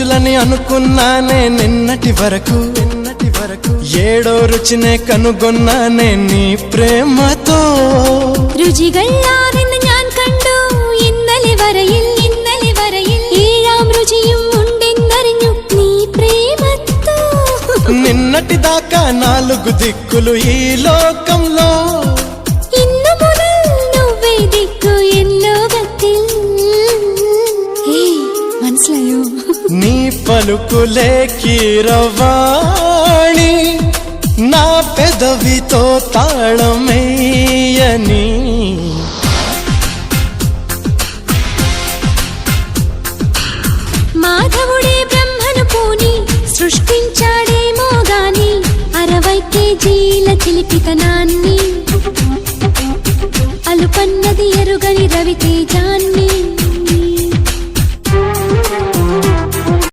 రుచులని అనుకున్నానే నిన్నటి వరకు ఏడో రుచినే కనుగొన్నానే నీ ప్రేమతో രുചികളാണെന്ന് ഞാൻ കണ്ടു ഇന്നലെ വരയിൽ ഏഴാം രുചിയും ഉണ്ടെന്നറിഞ്ഞു നീ പ്രേമത്തോ నిన్నటి దాకా నాలుగు దిక్కులు ఈ లోకంలో ഇന്നു മുതൽ నువ్వే దిక్కు ఎన్ లోകത്തിൽ മനസ്സിലായോ నీ పలుకులే కీరవాణి నా పెదవితో తాళమేయని మాధవుడే బ్రహ్మను పోని సృష్టించాడేమో గాని 60 కేజీల చిలిపితనాన్ని అలుపన్నది ఎరుగని రవితేజ